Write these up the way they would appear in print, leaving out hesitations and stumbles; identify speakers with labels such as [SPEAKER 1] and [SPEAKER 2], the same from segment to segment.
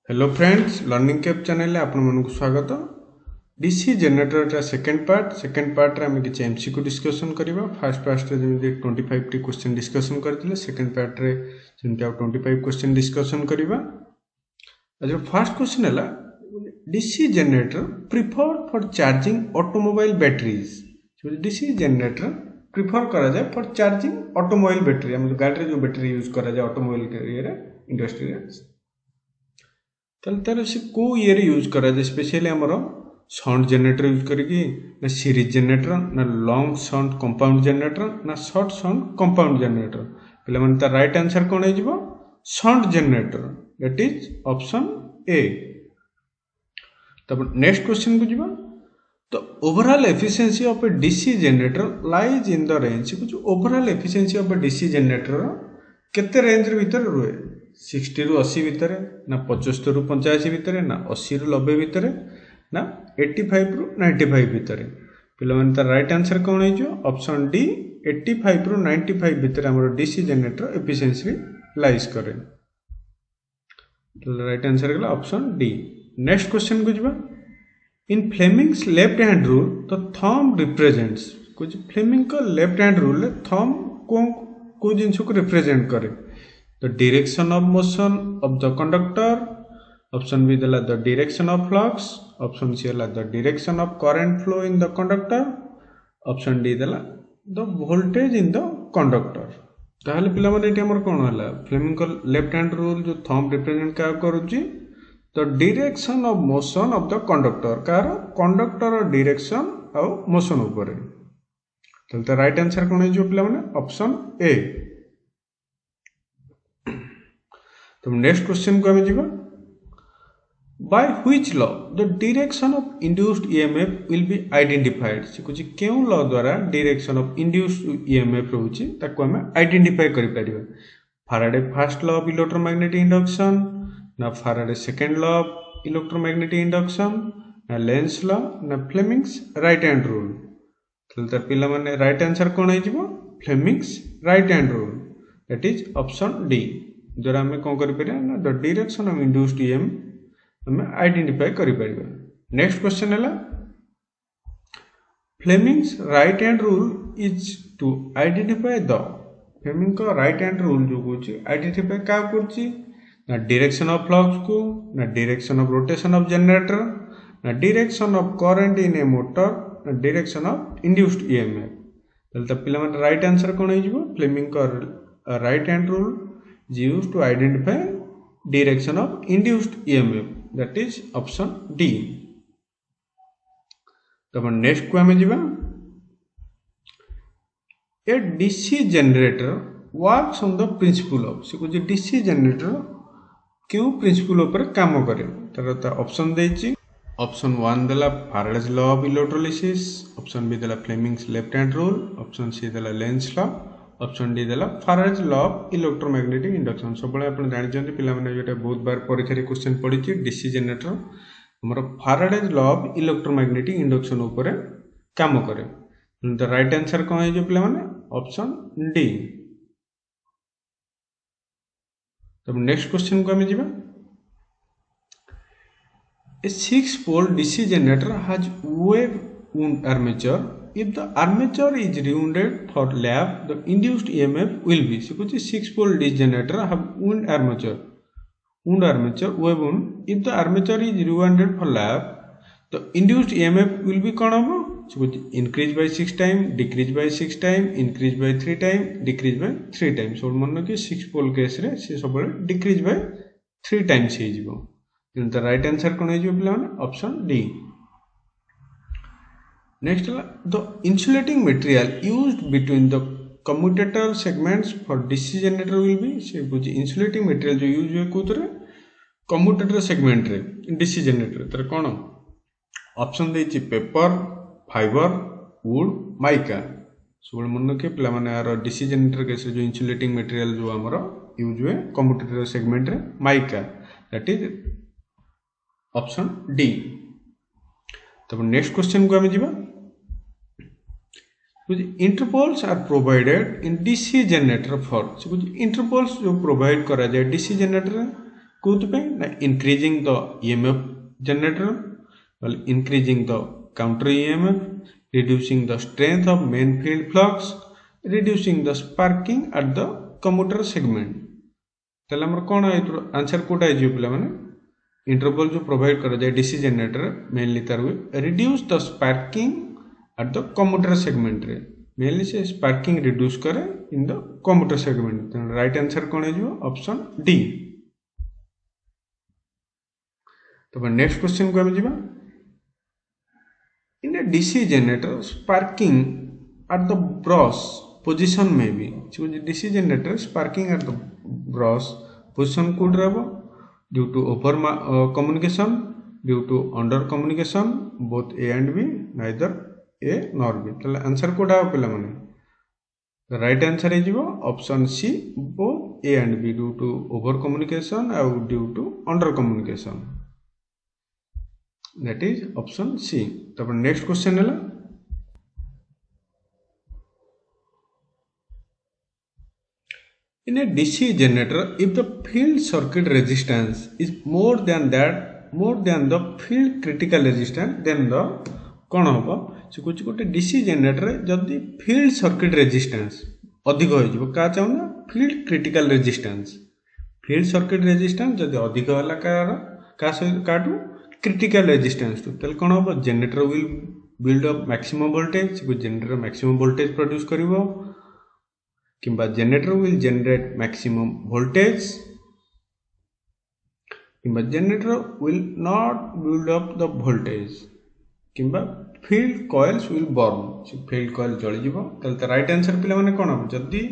[SPEAKER 1] Hello friends, learning cap channel आपण मानक स्वागत। डीसी जनरेटर सेकंड पार्ट रे हम किछ एमसीक्यू डिस्कशन करबा। First ray Zeme 25 T question discussion करथिले, सेकंड पार्ट रे जेमि 25 क्वेश्चन डिस्कशन करबा। आज फर्स्ट क्वेश्चन हला, DC generator preferred for charging automobile batteries. DC generator prefer करा जाय फॉर चार्जिंग ऑटोमोबाइल बैटरी, हम गाड़ी रे जो बैटरी यूज करा जाय ऑटोमोबाइल के इंडस्ट्री रे, तार से को ये यूज करा जाए। स्पेशली आमर साउंड जनरेटर यूज करके ना सीरीज जनरेटर ना लॉन्ग साउंड कंपाउंड जनरेटर ना शॉर्ट साउंड कंपाउंड जनरेटर। पे मैंने तार राइट आंसर कौन हो? Sound generator, that is option A. तब नेक्स्ट क्वेश्चन को जीवा। तो overall efficiency of A DC generator lies in the range. Overall efficiency of A DC generator केते रेंज भीतर रुए? 60 रु 80 भितर ना 75 रु 85 भितर ना 80 रु 90 भितर ना 85 रु 95 भितर। पिला माने तार राइट आंसर कौन हो? ऑप्शन डी 85 रु 95 भितर हमर डीसी जनरेटर एफिशिएंसी लाइज करे। तो राइट आंसर गला ऑप्शन डी। नेक्स्ट क्वेश्चन को जीवा। In Fleming's left hand rule the thumb represents. कुछ फ्लेमिंग का लेफ्ट हैंड रूल ले थंब को जिंस को रिप्रेजेंट करे। The direction of motion of the conductor, option B देला the direction of flux, option C देला the direction of current flow in the conductor, option D देला the voltage in the conductor। ताहले पिला माने eighty हमर कोन हला? Fleming का left hand rule जो थंब रिप्रेजेंट का करूची the direction of motion of the conductor, कार कंडक्टर डायरेक्शन और मोशन ऊपर। तो राइट आंसर कोन हो पिला माने? Option A. तो नेक्स्ट क्वेश्चन को हमें जीवा। By which law the direction of induced EMF will be identified. से कुछ केउ लॉ द्वारा डायरेक्शन ऑफ इंड्यूस्ड ईएमएफ रहउची ताको हमें आइडेंटिफाई करि परिबा। Faraday first law of electromagnetic induction ना Faraday second law of electromagnetic induction ना लेंस लॉ ना फ्लेमिंग्स राइट हैंड रूल। तो पिला माने राइट आंसर कोन हो जीवो? Fleming's right hand rule, that is option D. जरा हमें कौन करि परिया ना the direction of induced EM हमें आइडेंटिफाई करि परिबा। नेक्स्ट क्वेश्चन हला, Fleming's right hand rule is to identify the. Fleming का राइट हैंड रूल जो कोची आइडेंटिफाई का करची ना डायरेक्शन ऑफ फ्लक्स को ना direction of rotation of generator ना direction of current in a motor ना डायरेक्शन ऑफ इंड्यूस्ड ईएमएफ। तल पिला माने राइट आंसर कोन हो जिवो? फ्लेमिंग का right hand rule is used to identify direction of induced EMF, that is option D। तब नेक्स्ट को हमें जीवा। A DC generator works on the principle of. से कुछ डीसी जनरेटर क्यों प्रिंसिपल ऊपर काम करे? तार ऑप्शन देछि। ऑप्शन 1 देला Faraday's law of electrolysis, option B देला Fleming's left hand rule, option C देला लेंस लॉ, ऑप्शन डी देला Faraday's law of electromagnetic induction. सब आपण जानि पिला माने जेटा बहुत बार परीक्षा रे क्वेश्चन पड़िछि। डीसी जनरेटर हमर Faraday's law of electromagnetic induction ऊपर काम करे। द राइट आंसर कोन है जो पिला माने? Option D. तब नेक्स्ट क्वेश्चन को हम जीवा। A 6 pole DC generator has wave wound armature. If the armature is rewounded for lap, the induced EMF will be। So कुछ 6 pole DC generator have wound armature, wave wound. If the armature is rewounded for lap, the induced EMF will be कौन होगा? So कुछ increase by 6 time, decrease by 6 time, increase by 3 time, decrease by 3 time। So मन कि 6 pole case रे से सब decrease by 3 times ही जीवो। तो राइट आंसर कौन है जो पिला माने? Option D. Next, the insulating material used between the commutator segments for DC generator will be। से बुझी insulating material जो यूज हुए कोतरे commutator segment रे DC generator तर कौन? ऑप्शन देछि पेपर, फाइबर, वुड, माइका। सब मन के पिला माने यार DC generator केस जो insulating material जो हमरो यूज हुए commutator segment रे mica, that is option D. तब नेक्स्ट क्वेश्चन को हमें जीवा। Interpoles are provided in DC generator for. Interpoles जो प्रोवाइड करा जाए डीसी जनरेटर कोथपे ना increasing the EMF generator, increasing the counter EMF, reducing the strength of main field flux, reducing the sparking at the commutator segment. ताले हमर कोन answer Kota आइजो पिला माने इंटरवल जो प्रोवाइड कर जाय डीसी जनरेटर मेनली तार reduce the sparking at the commutator segment रे, मेनली से स्पार्किंग रिड्यूस करे in the commutator segment. Right answer कोन आइजो ऑप्शन डी। तो नेक्स्ट क्वेश्चन को हम जिबा। In a DC generator, sparking at the brush position may be. So DC generator sparking at the brush position could have due to over communication, due to under communication, both A and B, neither A nor B. So answer could have pila mane. The right answer is option C, both A and B, due to over communication or due to under communication. That is option C. तब next question है in a DC generator, if the field circuit resistance is more than the field critical resistance, then the कौन होगा से कुछ गोटे DC generator जदि field circuit resistance अधिक हो जिवो का चाहू ना field critical resistance, field circuit resistance जदि अधिक होला काटू critical resistance to tel kon hobo generator will build up maximum voltage, generator maximum voltage produce karibo kimba generator will generate maximum voltage kimba generator will not build up the voltage kimba field coils will burn, so field coil jali jibo। tel the right answer pila mane kon hobo jodi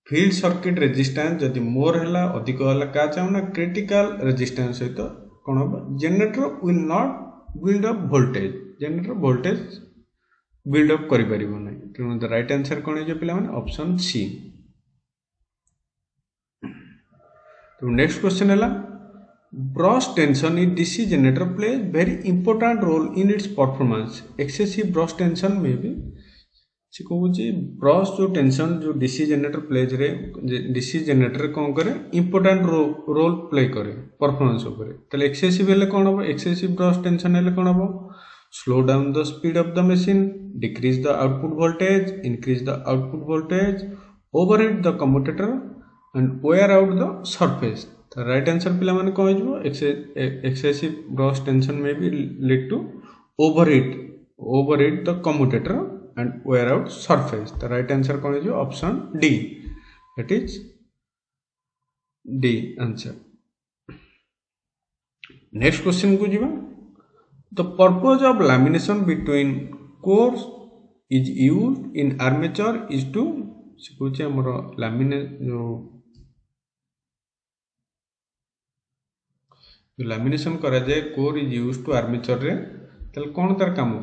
[SPEAKER 1] field circuit resistance jodi more hela adhik hela ka chauna critical resistance hoito कौन होगा generator will not build up voltage, generator voltage build up करि परिबो नै। तेनु the right answer कोन जे पिला माने ऑप्शन सी। तो नेक्स्ट क्वेश्चन हैला brush tension in DC generator plays very important role in its performance, excessive brush tension में भी से कहूँ ब्रश जो टेंशन जो डीसी जनरेटर प्लेज रे डीसी जनरेटर कौन करे इंपोर्टेंट रोल प्ले करे परफॉर्मेंस ऊपर। तले एक्सेसिव हेले कौन हो, एक्सेसिव ब्रश टेंशन हेले कौन हो slow down the speed of the machine, decrease the output voltage, increase the output voltage, overheat the commutator and wear out the surface. तो राइट आंसर पिला माने कौन हो एक्सेसिव ब्रश टेंशन में भी lead to overheat the commutator and wear out surface. The right answer कौन है जो option D, that is D answer. Next question को जीवा। The purpose of lamination between cores is used in armature is to कुछ हमरो lamination करा जाए core is used to armature रे तल कौन तार काम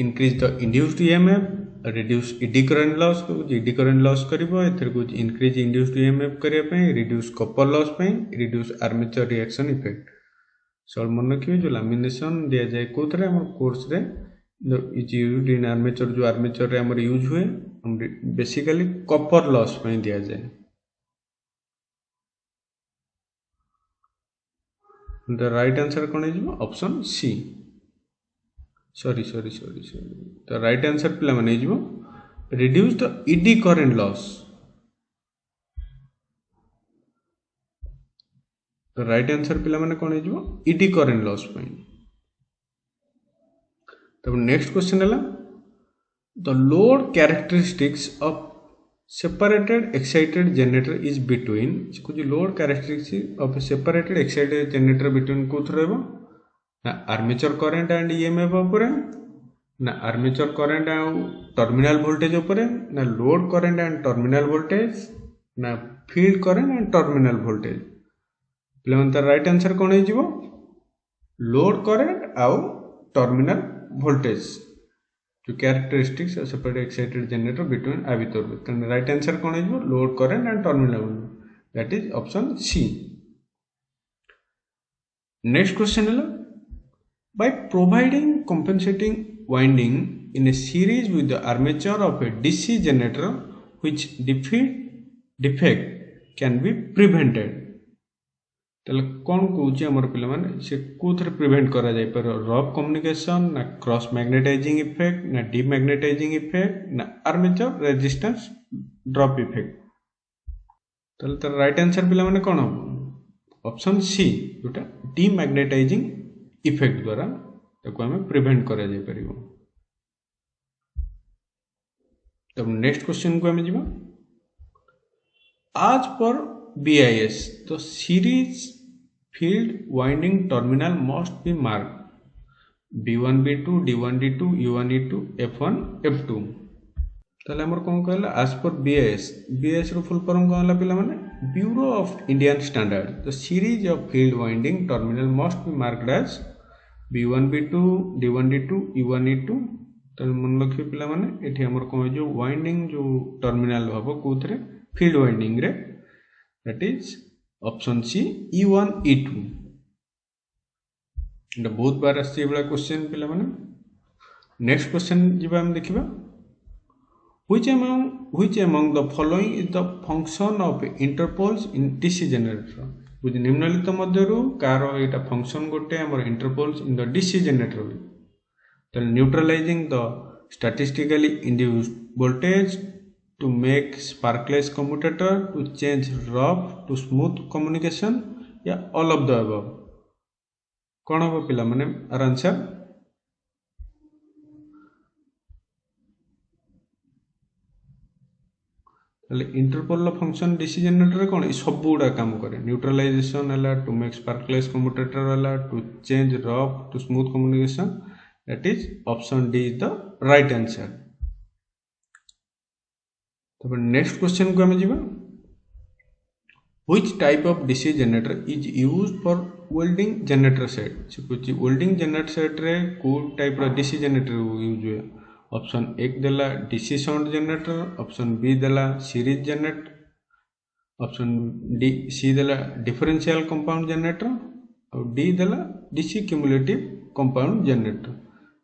[SPEAKER 1] increase the induced EMF, reduce eddy current loss, eddy current loss करिवो एथर कुछ increase induced EMF करिया पे, reduce copper loss पे, reduce armature reaction effect। Solve मन रखियो जो लैमिनेशन दिया जाए कोथरे हमर कोर्स रे इज यूज्ड इन आर्मेचर, जो आर्मेचर रे हमर यूज हुए हम बेसिकली कॉपर लॉस पे दिया जाए। द राइट आंसर कोन है option C. Sorry the right answer पिला माने जीवो reduce the eddy current loss. The right answer पिला माने कोन जीवो एडी करंट लॉस पे। तब नेक्स्ट क्वेश्चन हैला the load characteristics of separated excited generator is between, कुछ load characteristics of separated excited generator between कोथ रहबो ना आर्मेचर करंट एंड ईएमएफ ऊपर, ना armature current and terminal voltage ऊपर, ना load current and terminal voltage, ना field current and terminal voltage. प्लेन राइट आंसर कौन है लोड करंट आउ टर्मिनल वोल्टेज जो characteristics separate excited generator between आ भीतर। राइट आंसर कौन है load current and terminal voltage, that is option C. Next question है by providing compensating winding in a series with the armature of a DC generator which defect can be prevented, ताले कौन कौच आमर पे से कौन prevent करा जाए पर रफ कम्युनिकेशन ना क्रॉस मैग्नेटाइजिंग इफेक्ट ना डीमैग्नेटाइजिंग इफेक्ट ना आर्मेचर रेजिस्टेंस ड्रॉप इफेक्ट ताले तार राइट आंसर पे मैंने कौन हम ऑप्शन सी जोटा डीमैग्नेटाइजिंग इफेक्ट द्वारा ताको हमें प्रिवेंट करा जाए परिबो। तब नेक्स्ट क्वेश्चन को हमें जीवा आज पर BIS the series field winding terminal must be marked B1 B2 D1 D2 U1 E2 F1 F2 ताले हमर कोन कहला as per BIS रो फुल फॉर्म कोन हला पिला माने Bureau of Indian Standard the series of field winding terminal must be marked as B1 B2 D1 D2 U1 E2 ताले मन रखियो पिला माने एठी हमर कोन जो वाइंडिंग जो टर्मिनल हबो कोथरे फील्ड वाइंडिंग रे that is option C E1 E2 एटा बहुत बार आसी बला क्वेश्चन पिला माने। नेक्स्ट क्वेश्चन जिबा हम देखिबा which among the following is the function of interpoles in DC generator बुझ निम्नलिखित मध्यरु कार एटा फंक्शन गोटे हमर interpoles in the DC generator then neutralizing the statistically induced voltage to make sparkless commutator to change rough to smooth communication या all of the above कौन हम पिला माने our answer interpole function DC generator कौन सब गुड़ा काम करे न्यूट्रलाइजेशन है टू मेक स्पार्कलेस कम्यूटेटर है to change rough to smooth communication that is option D is the right answer. तब नेक्स्ट क्वेश्चन को हमें जीवा which type of DC generator is used for welding generator set से कुछ welding generator set रे को type रो DC generator use हुए ऑप्शन 1 देला DC shunt generator option B देला series generator option D C देला डिफरेंशियल कंपाउंड जनरेटर और डी देला DC क्यूमुलेटिव कंपाउंड जनरेटर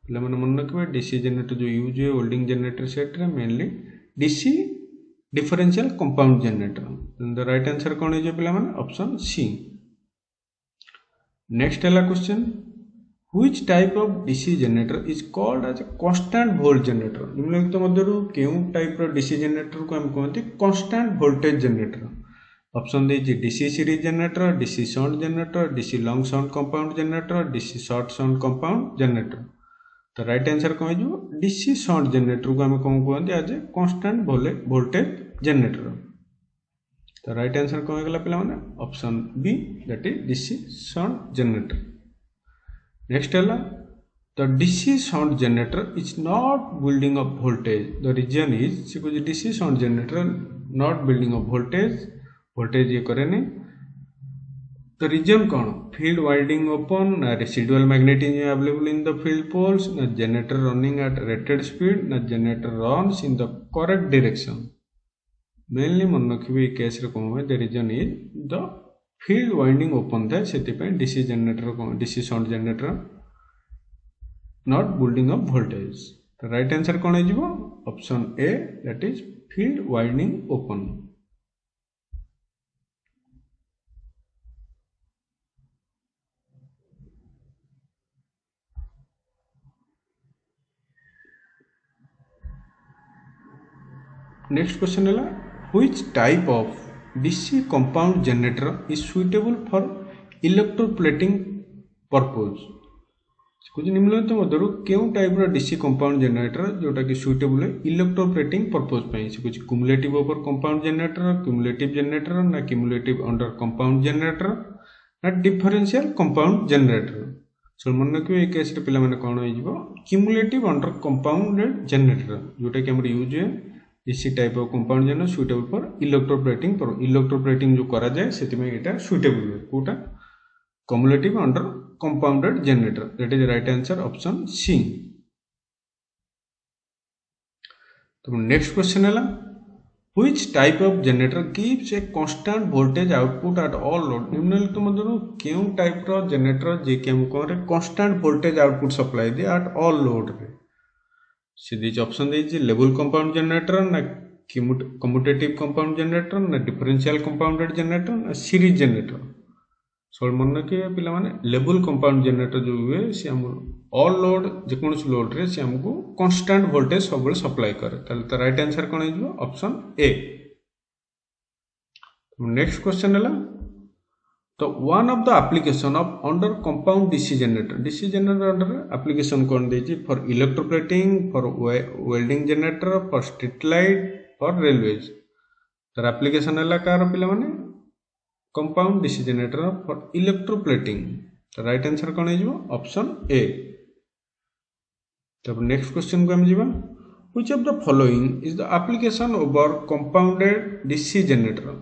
[SPEAKER 1] पिला मन मन रखबे DC जनरेटर जो यूज हुए वेल्डिंग जनरेटर सेट रे mainly DC differential compound generator then the right answer कौन है जो पिला माने ऑप्शन सी। नेक्स्ट है question which type of DC generator is called as a constant volt generator निम्नलिखित मध्यरु केउ टाइप रो DC जनरेटर को हम कहते constant voltage generator ऑप्शन दे जी DC series generator DC shunt generator DC long shunt compound generator DC short shunt compound generator तो right answer कौन जो DC shunt generator को हम कौन कहते आज कांस्टेंट वोल्टेज जनरेटर तो राइट आंसर कौन गला पिला माने option B that is DC shunt generator. Next है the DC shunt generator is not building up voltage the reason is से कुछ DC shunt generator not building up voltage ये करे नहीं तो रीजन कौन फील्ड वाइंडिंग ओपन ना residual magnetism available in the field poles ना generator running at rated speed ना generator runs in the correct direction mainly मन रखिबे केस रे कोन है the reason is the field winding open था सेति पे डीसी जनरेटर को DC shunt generator not building up voltage तो राइट आंसर कोन है जीवो option A that is field winding open. Next question है which type of DC compound generator is suitable for electroplating purpose कुछ निम्नलिखित मध्यरु केउ type रो DC कंपाउंड जनरेटर जोटा कि सुइटेबल है इलेक्ट्रोप्लेटिंग पर्पस पई से कुछ cumulative over compound generator cumulative generator ना क्युमुलेटिव अंडर कंपाउंड जनरेटर ना डिफरेंशियल कंपाउंड जनरेटर सो मन रखियो ए केस रे पिला माने कोन होई जिवो क्युमुलेटिव अंडर कंपाउंडेड जनरेटर जोटा कि हमर यूज है इसी type of compound generator suitable for electroplating जो करा जाए सेति में एटा सुइटेबल है Kota cumulative under compounded generator that is the right answer option C। तो नेक्स्ट क्वेश्चन है which type of generator gives a constant voltage output at all load निम्नलिखित मध्यरु केउ टाइप रो जनरेटर जे के हम करे constant voltage output supply they at all load रे सीधी option दे level compound generator ना commutative compound generator ना differential compounded generator ना series generator सब मन रखिए पिला माने लेवल कंपाउंड जनरेटर जो हुए सी हम ऑल लोड जेकोसी लोड रे सी हमको कांस्टेंट वोल्टेज सब बेले सप्लाई करे ताले त राइट आंसर कोन हिजो ऑप्शन ए। नेक्स्ट क्वेश्चन है तो one of the application of under compound DC generator under application कौन देछि for electroplating for welding generator for street light for railways तर एप्लीकेशन है कार पिला माने compound DC generator for electroplating तो राइट आंसर कौन है ऑप्शन ए। तब नेक्स्ट क्वेश्चन को हम जीवा which of the following is the application over compounded DC generator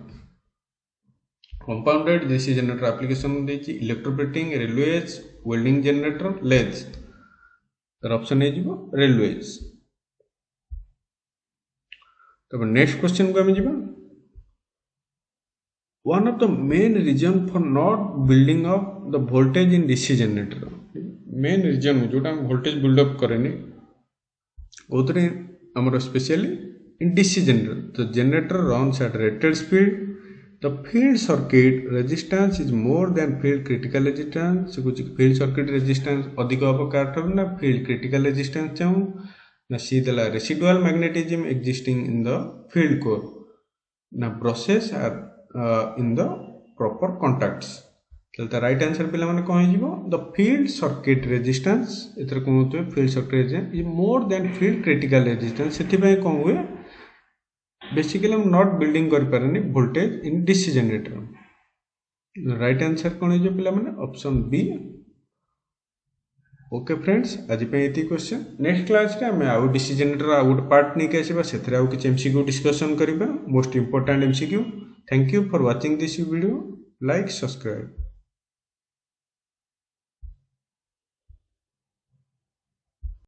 [SPEAKER 1] compounded DC generator application देछि electroplating railways welding generator lathes तर option A जीवो रेलवेज। तब नेक्स्ट क्वेश्चन को हम जीवा one of the main reason for not building up the voltage in DC generator main reason जोटा voltage build up करेनि कोतरे हमर स्पेशली इन डीसी जनरेटर तो generator runs at rated speed the field circuit resistance is more than field critical resistance कुछ field circuit resistance अधिक अब car ना field critical resistance चाहूँ ना सी देला residual magnetism existing in the field core ना brushes are in the proper contacts तो right answer पिला माने कौन हो द फील्ड सर्किट रेजिस्टेंस एथर कौन होते field circuit resistance is more than field critical resistance से कौन हुए बेसिकली हम नॉट बिल्डिंग कर पारे voltage in DC generator right answer कौन हो पिला माने ऑप्शन बी। ओके फ्रेंड्स आज ये क्वेश्चन नेक्स्ट क्लास रे हमें आउ डीसी जनरेटर आउ गोटे पार्ट नहीं आसवा से आउ किसी एमसीक्यू डिस्कशन करबा most important MCQ. Thank you for watching this video like subscribe.